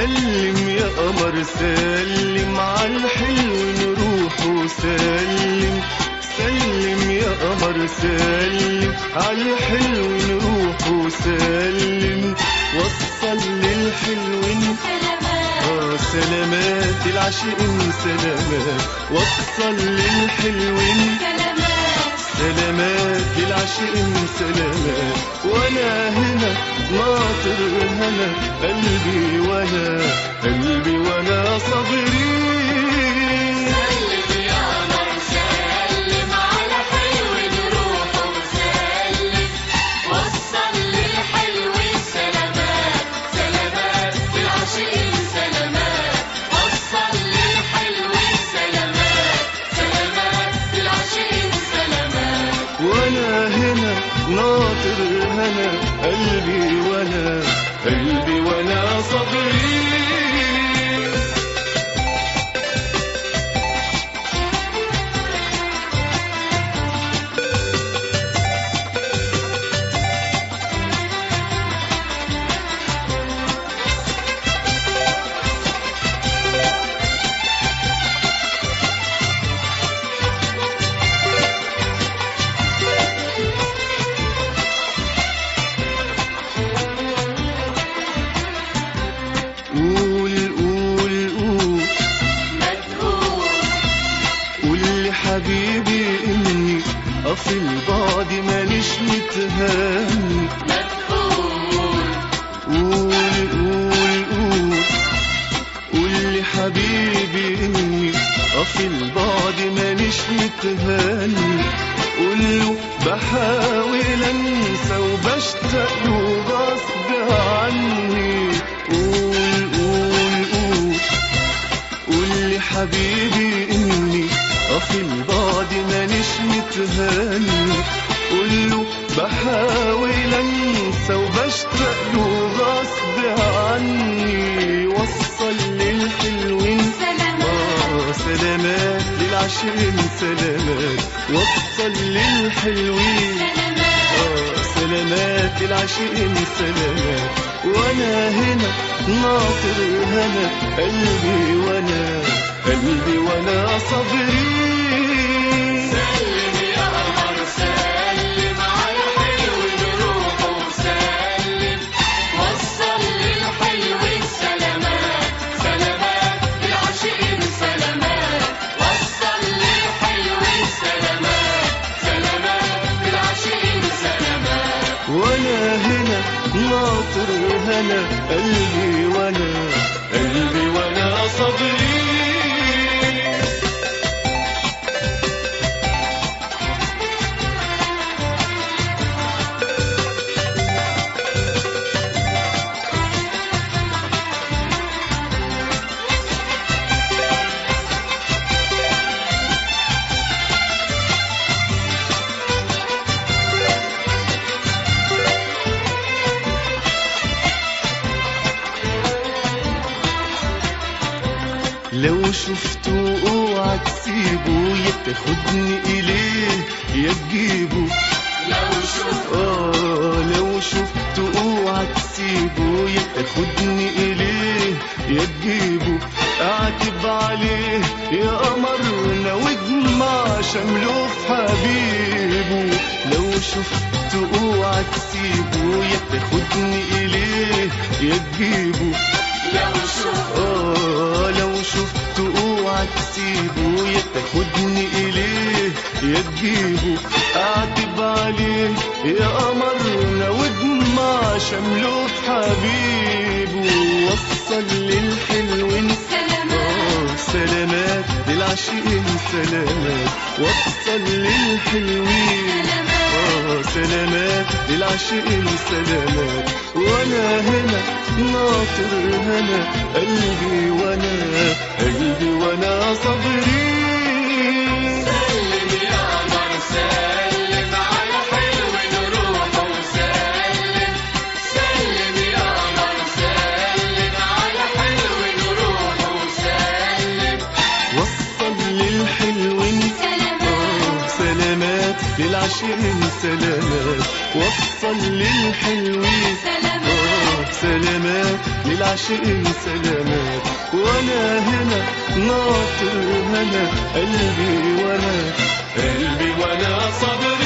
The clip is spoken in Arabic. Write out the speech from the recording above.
سلم يا قمر سلم عالحلو نروح وسلم، سلم يا قمر سلم عالحلو نروح وسلم، وصل للحلوين سلامات سلامات العاشقين سلامات، وصل للحلوين سلامات سلامات العاشقين سلامات، وانا هنا ناطر هنا قلبي وانا صابرين. سلم يا قمر سلم على حلو نروح وسلم، وصل للحلو سلامات سلامات العاشقين سلامات، وصل للحلو سلامات سلامات العاشقين سلامات، وانا هنا ناطر هنا قلبي وانا صابرين. قول قول قول ما تقول قول لحبيبي اني في البعد مانيش متهان. ما تقول قول قول قول قول لحبيبي اني في البعد مانيش متهان، قول له بحاول انسى وبشتاق له غصب عني. قول قول قول قول لحبيبي اني في البعد مانيش متهان، قول له بحاول انسى وبشتاق له غصب عني، وصل للحلوين سلامات سلامات للعاشقين سلامات، وصل للحلوين سلامات العاشقين سلامات، وانا هنا ناطر هنا قلبي وانا صابرين. سلم يا قمر سلم على حلو نروح وسلم، وصل للحلو سلامات سلامات العاشقين سلامات، وصل للحلو سلامات سلامات العاشقين سلامات، وانا هنا ناطر هنا قلبي وانا صابرين. لو شفته اوعى تسيبه، يا تاخدني اليه يا تجيبه. لو شفته اوعى تسيبه، يا تاخدني اليه يا تجيبه، اعتب عليه يا قمرنا واجمع شمله في حبيبه. لو شفته اوعى تسيبه، يا تاخدني اليه يا تجيبه. لو شفته اوعى تسيبه، يا تاخدني اليه يا تجيبه، اعتب عليه يا قمرنا واجمع شمله في حبيبه، وصل للحلوين سلامات للعاشقين سلامات، وصل للحلوين سلامات للعاشقين سلامات، وانا هنا ناطر هنا قلبي وانا صابرين. سلم يا قمر سلم على حلو نروح وسلم، سلم يا قمر سلم على حلو نروح وسلم، وصل للحلوين سلامات للعاشقين سلامات، وصل للحلوين سلامات للعاشقين سلامات، وانا هنا ناطر هنا قلبي وانا قلبي وانا صابر